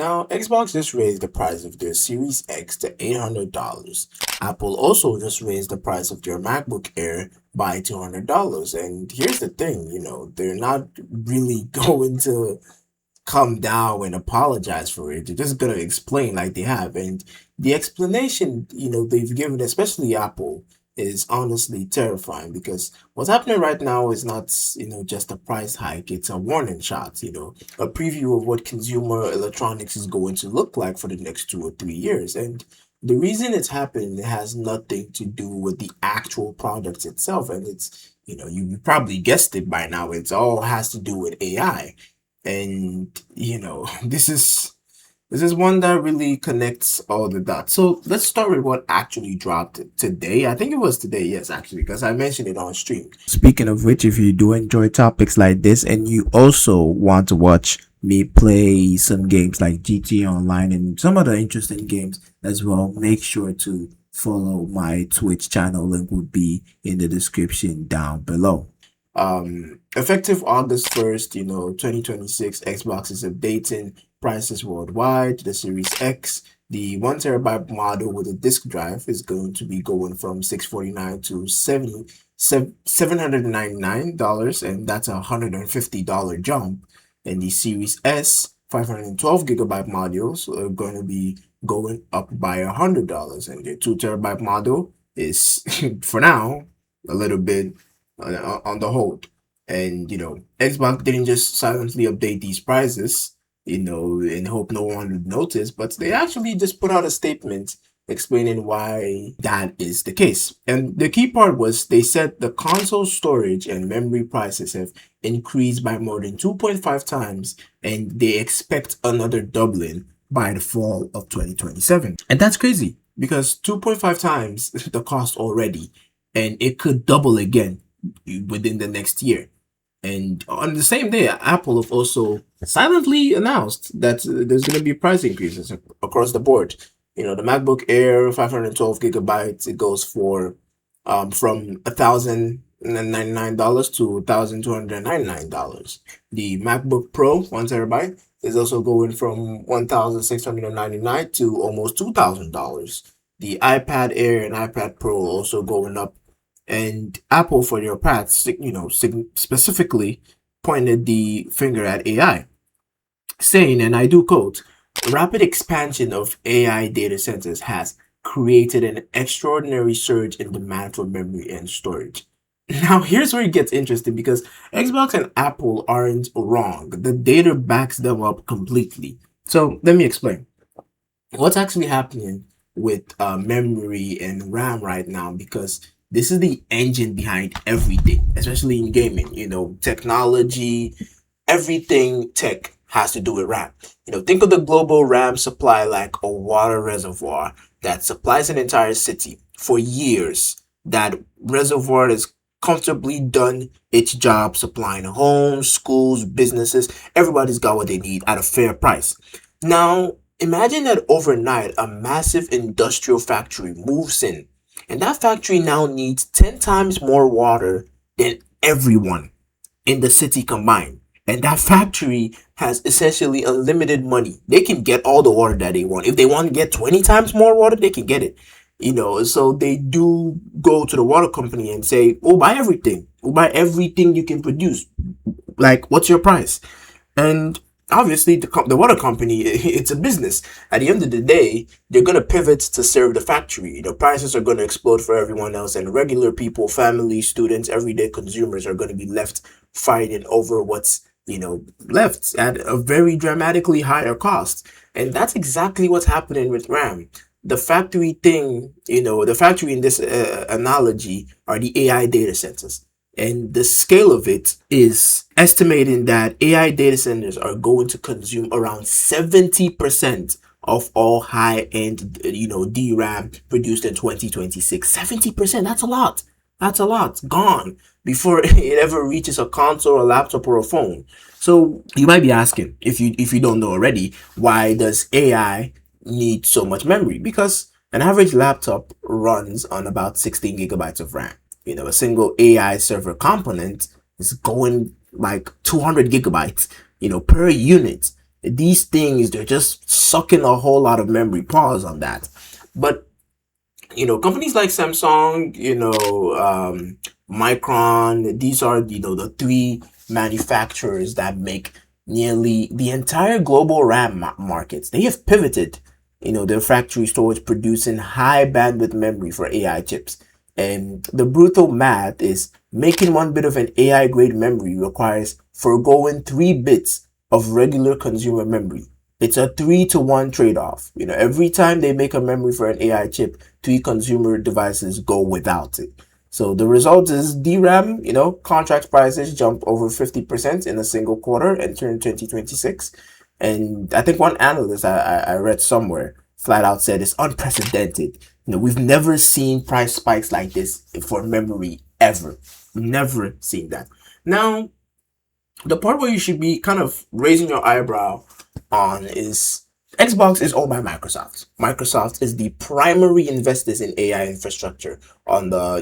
Now, Xbox just raised the price of their Series X to $800. Apple also just raised the price of their MacBook Air by $200. And here's the thing, they're not really going to come down and apologize for it. They're just gonna explain like they have. And the explanation, they've given, especially Apple, is honestly terrifying because what's happening right now is not, just a price hike. It's a warning shot, a preview of what consumer electronics is going to look like for the next 2 or 3 years. And the reason it's happening, it has nothing to do with the actual product itself. And it's, you probably guessed it by now. It's all has to do with AI. And this is one that really connects all the dots. So let's start with what actually dropped today. I think it was today, yes, actually, because I mentioned it on stream. Speaking of which, if you do enjoy topics like this and you also want to watch me play some games like GTA Online and some other interesting games as well, make sure to follow my Twitch channel. Link will be in the description down below. Effective August 1st, 2026, Xbox is updating prices worldwide. The Series X, the 1 TB model with a disk drive, is going to be going from $649 to $799, and that's a $150 jump. And the Series S 512 GB modules are going to be going up by $100, and the 2 TB model is for now a little bit on the hold. And Xbox didn't just silently update these prices, and hope no one would notice, but they actually just put out a statement explaining why that is the case. And the key part was they said the console storage and memory prices have increased by more than 2.5 times, and they expect another doubling by the fall of 2027. And that's crazy because 2.5 times the cost already, and it could double again within the next year. And on the same day, Apple have also silently announced that there's going to be price increases across the board. The MacBook Air 512 GB, it goes for from $1,099 to $1,299. The MacBook Pro 1 TB is also going from $1,699 to almost $2,000. The iPad Air and iPad Pro also going up. And Apple, for their part, specifically pointed the finger at AI, saying, and I do quote, "Rapid expansion of AI data centers has created an extraordinary surge in demand for memory and storage." Now, here's where it gets interesting because Xbox and Apple aren't wrong. The data backs them up completely. So let me explain. What's actually happening with memory and RAM right now, because this is the engine behind everything, especially in gaming. Technology, everything tech has to do with RAM. Think of the global RAM supply like a water reservoir that supplies an entire city for years. That reservoir has comfortably done its job supplying homes, schools, businesses. Everybody's got what they need at a fair price. Now, imagine that overnight a massive industrial factory moves in, and that factory now needs 10 times more water than everyone in the city combined. And that factory has essentially unlimited money. They can get all the water that they want. If they want to get 20 times more water, they can get it. So they do go to the water company and say, "Oh, buy everything. We'll buy everything you can produce. Like, what's your price?" And obviously, the water company, it's a business. At the end of the day, they're going to pivot to serve the factory. The prices are going to explode for everyone else, and regular people, families, students, everyday consumers are going to be left fighting over what's, left at a very dramatically higher cost. And that's exactly what's happening with RAM. The factory thing, the factory in this analogy are the AI data centers. And the scale of it is estimating that AI data centers are going to consume around 70% of all high-end, DRAM produced in 2026. 70%, that's a lot. That's a lot gone before it ever reaches a console, a laptop, or a phone. So you might be asking, if you don't know already, why does AI need so much memory? Because an average laptop runs on about 16 gigabytes of RAM. A single AI server component is going like 200 gigabytes, per unit. These things, they're just sucking a whole lot of memory. Pause on that. But companies like Samsung, Micron, these are, the three manufacturers that make nearly the entire global RAM markets. They have pivoted, their factories towards producing high bandwidth memory for AI chips. And the brutal math is making 1 bit of an AI grade memory requires foregoing 3 bits of regular consumer memory. It's a 3-to-1 trade-off. Every time they make a memory for an AI chip, three consumer devices go without it. So the result is DRAM, contract prices jump over 50% in a single quarter entering 2026. And I think one analyst I read somewhere flat out said it's unprecedented. We've never seen price spikes like this for memory ever. Never seen that. Now, the part where you should be kind of raising your eyebrow on is Xbox is owned by Microsoft. Microsoft is the primary investors in AI infrastructure on the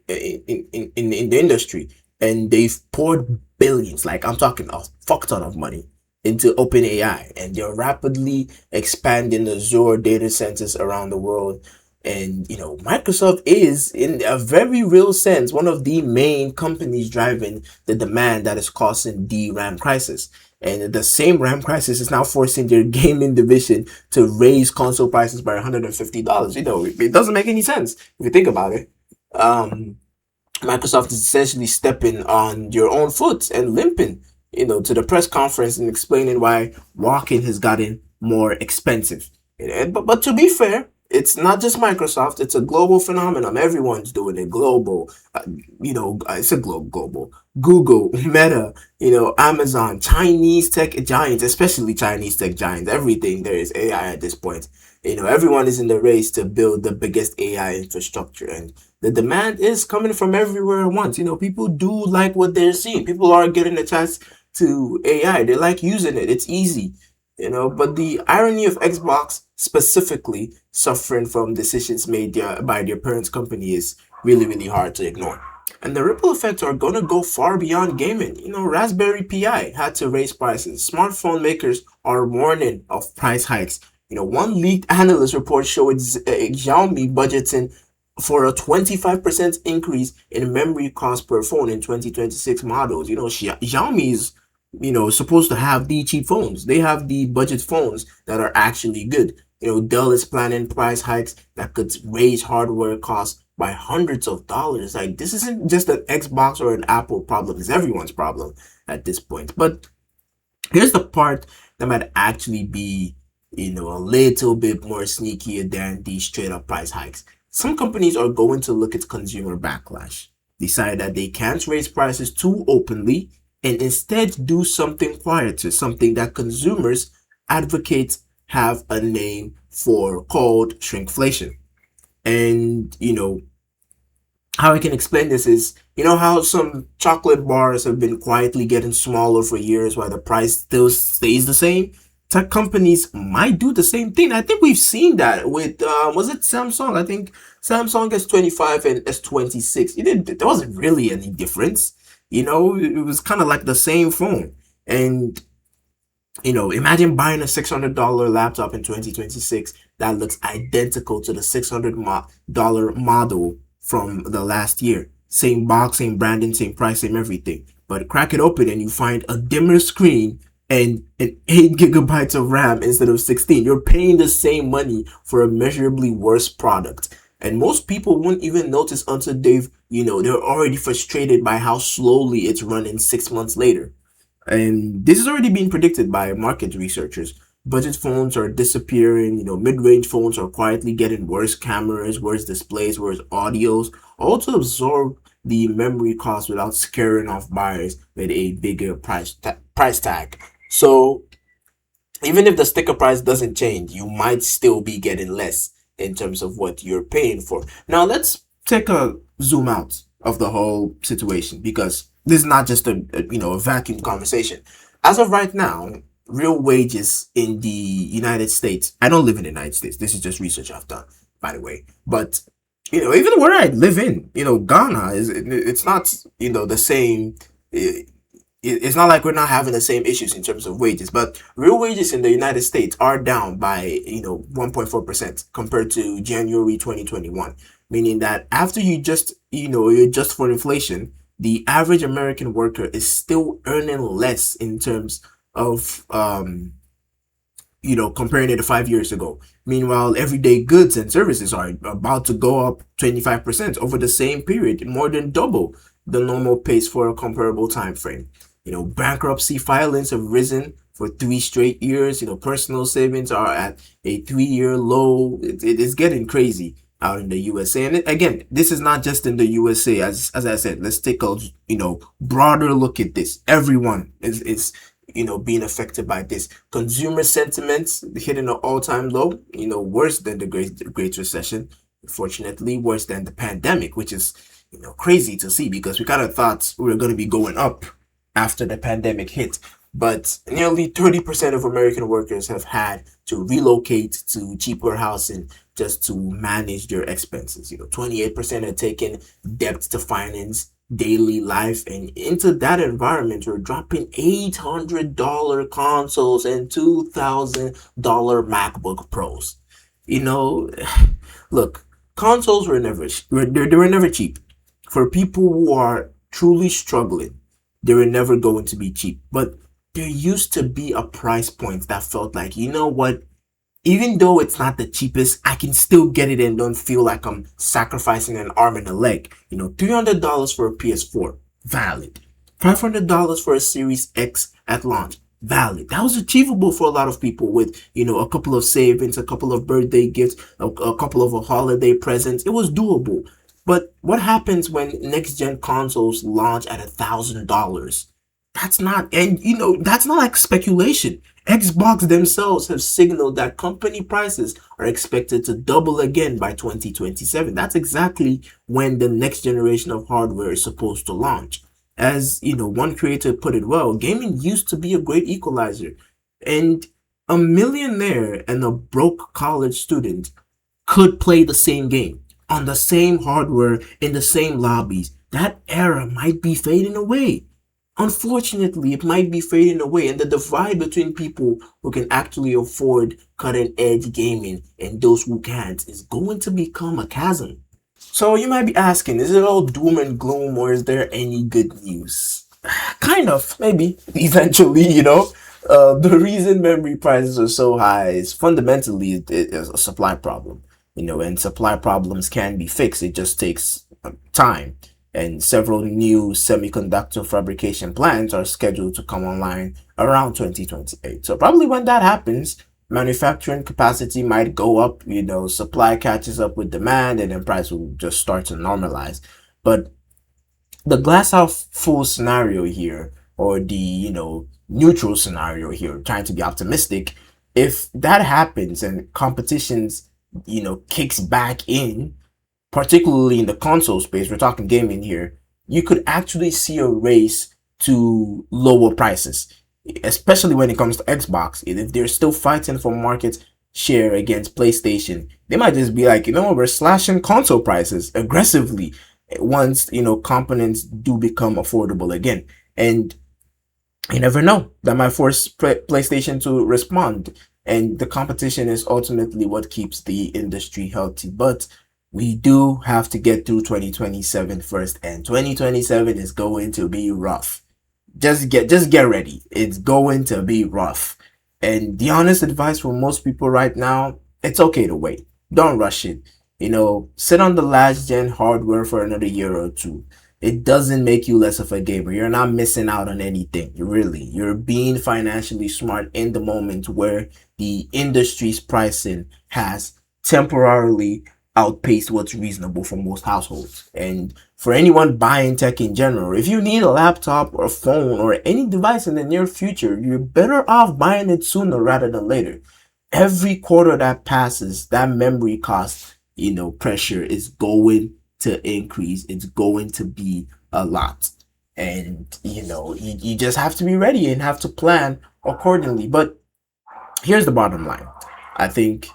in the industry, and they've poured billions, like I'm talking a fuck ton of money, into OpenAI, and they're rapidly expanding Azure data centers around the world. And Microsoft is, in a very real sense, one of the main companies driving the demand that is causing the RAM crisis. And the same RAM crisis is now forcing their gaming division to raise console prices by $150. It doesn't make any sense if you think about it. Um, Microsoft is essentially stepping on your own foot and limping, to the press conference and explaining why walking has gotten more expensive. But to be fair, it's not just Microsoft. It's a global phenomenon. Everyone's doing it. Global, it's a global. Google, Meta, Amazon, Chinese tech giants, especially Chinese tech giants. Everything there is AI at this point. Everyone is in the race to build the biggest AI infrastructure, and the demand is coming from everywhere at once. People do like what they're seeing. People are getting a chance to AI. They like using it. It's easy. But the irony of Xbox specifically suffering from decisions made by their parent company is really, really hard to ignore. And the ripple effects are going to go far beyond gaming. Raspberry Pi had to raise prices. Smartphone makers are warning of price hikes. One leaked analyst report showed Xiaomi budgeting for a 25% increase in memory cost per phone in 2026 models. Xiaomi is, supposed to have the cheap phones. They have the budget phones that are actually good. Dell is planning price hikes that could raise hardware costs by hundreds of dollars. Like, this isn't just an Xbox or an Apple problem. It's everyone's problem at this point. But here's the part that might actually be, a little bit more sneakier than these straight up price hikes. Some companies are going to look at consumer backlash, decide that they can't raise prices too openly, and instead do something quieter, something that consumers advocates have a name for, called shrinkflation. And how I can explain this is, how some chocolate bars have been quietly getting smaller for years while the price still stays the same. Tech companies might do the same thing. I think we've seen that with was it Samsung? I think Samsung S25 and S26. There wasn't really any difference. It was kind of like the same phone. And imagine buying a $600 laptop in 2026 that looks identical to the $600 model from the last year. Same box, same branding, same price, same everything. But crack it open and you find a dimmer screen and an 8 GB of RAM instead of 16. You're paying the same money for a measurably worse product. And most people won't even notice until they're already frustrated by how slowly it's running 6 months later. And this has already been predicted by market researchers. Budget phones are disappearing, mid-range phones are quietly getting worse cameras, worse displays, worse audios, all to absorb the memory cost without scaring off buyers with a bigger price tag. So even if the sticker price doesn't change, you might still be getting less in terms of what you're paying for. Now let's take a zoom out of the whole situation, because this is not just a vacuum conversation. As of right now, real wages in the United States. I don't live in the United States. This is just research I've done, by the way. But even where I live in, Ghana it's not the same. it's not like we're not having the same issues in terms of wages, but real wages in the United States are down by 1.4% compared to January 2021, meaning that after you adjust for inflation, the average American worker is still earning less in terms of comparing it to 5 years ago. Meanwhile, everyday goods and services are about to go up 25% over the same period, more than double the normal pace for a comparable time frame. Bankruptcy filings have risen for 3 straight years. Personal savings are at a 3-year low. It is getting crazy out in the USA. And again, this is not just in the USA. As I said, let's take a broader look at this. Everyone is being affected by this. Consumer sentiments hitting an all-time low, worse than the Great Recession, unfortunately, worse than the pandemic, which is, crazy to see because we kind of thought we were going to be going up after the pandemic hit. But nearly 30% of American workers have had to relocate to cheaper housing just to manage their expenses. 28% are taking debt to finance daily life, and into that environment we're dropping $800 consoles and $2,000 MacBook Pros. you know Look, consoles were never cheap. For people who are truly struggling, they were never going to be cheap, but there used to be a price point that felt like, what, even though it's not the cheapest, I can still get it and don't feel like I'm sacrificing an arm and a leg. $300 for a PS4, valid. $500 for a Series X at launch, valid. That was achievable for a lot of people with, a couple of savings, a couple of birthday gifts, a couple of holiday presents. It was doable. But what happens when next gen consoles launch at $1,000? That's not like speculation. Xbox themselves have signaled that company prices are expected to double again by 2027. That's exactly when the next generation of hardware is supposed to launch. As one creator put it well, gaming used to be a great equalizer, and a millionaire and a broke college student could play the same game on the same hardware in the same lobbies. That era might be fading away. Unfortunately, it might be fading away, and the divide between people who can actually afford cutting edge gaming and those who can't is going to become a chasm. So you might be asking, is it all doom and gloom, or is there any good news? Kind of, maybe, eventually, the reason memory prices are so high is fundamentally it is a supply problem, and supply problems can be fixed. It just takes time. And several new semiconductor fabrication plants are scheduled to come online around 2028. So probably when that happens, manufacturing capacity might go up, supply catches up with demand, and then price will just start to normalize. But the glass half full scenario here, or the, neutral scenario here, trying to be optimistic, if that happens and competitions, kicks back in, particularly in the console space, we're talking gaming here, you could actually see a race to lower prices, especially when it comes to Xbox. If they're still fighting for market share against PlayStation, they might just be like, we're slashing console prices aggressively once, components do become affordable again. And you never know, that might force PlayStation to respond. And the competition is ultimately what keeps the industry healthy. But we do have to get through 2027 first, and 2027 is going to be rough. Just get ready. It's going to be rough. And the honest advice for most people right now, it's okay to wait. Don't rush it. Sit on the last gen hardware for another year or two. It doesn't make you less of a gamer. You're not missing out on anything. You're being financially smart in the moment where the industry's pricing has temporarily outpaced what's reasonable for most households. And for anyone buying tech in general, if you need a laptop or a phone or any device in the near future, you're better off buying it sooner rather than later. Every quarter that passes, that memory cost, pressure is going to increase. It's going to be a lot. And, you just have to be ready and have to plan accordingly. But here's the bottom line. I think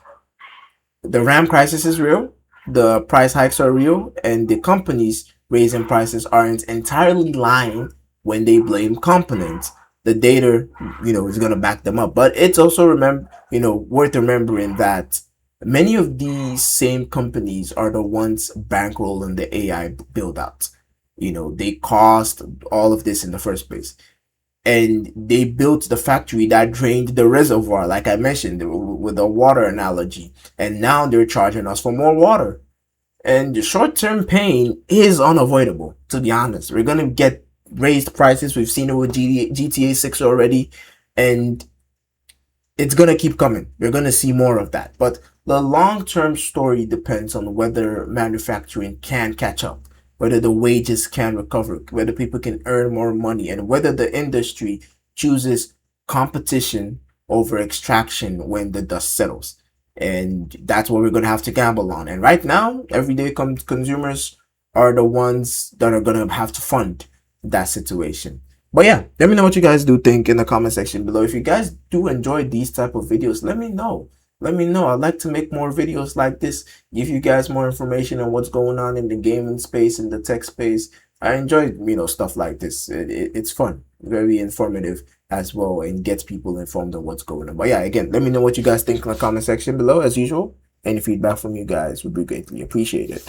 the RAM crisis is real, the price hikes are real, and the companies raising prices aren't entirely lying when they blame components, the data, is going to back them up. But it's also worth remembering that many of these same companies are the ones bankrolling the AI build out. They caused all of this in the first place, and they built the factory that drained the reservoir, like I mentioned with the water analogy, and now they're charging us for more water. And the short-term pain is unavoidable, to be honest. We're gonna get raised prices. We've seen it with GTA 6 already, and it's gonna keep coming. We're gonna see more of that. But the long-term story depends on whether manufacturing can catch up, whether the wages can recover, whether people can earn more money, and whether the industry chooses competition over extraction when the dust settles. And that's what we're gonna have to gamble on. And right now, everyday consumers are the ones that are gonna have to fund that situation. But yeah, let me know what you guys do think in the comment section below. If you guys do enjoy these type of videos, let me know. Let me know. I'd like to make more videos like this, give you guys more information on what's going on in the gaming space, in the tech space. I enjoy, stuff like this. It's fun, very informative as well, and gets people informed on what's going on. But yeah, again, let me know what you guys think in the comment section below, as usual. Any feedback from you guys would be greatly appreciated.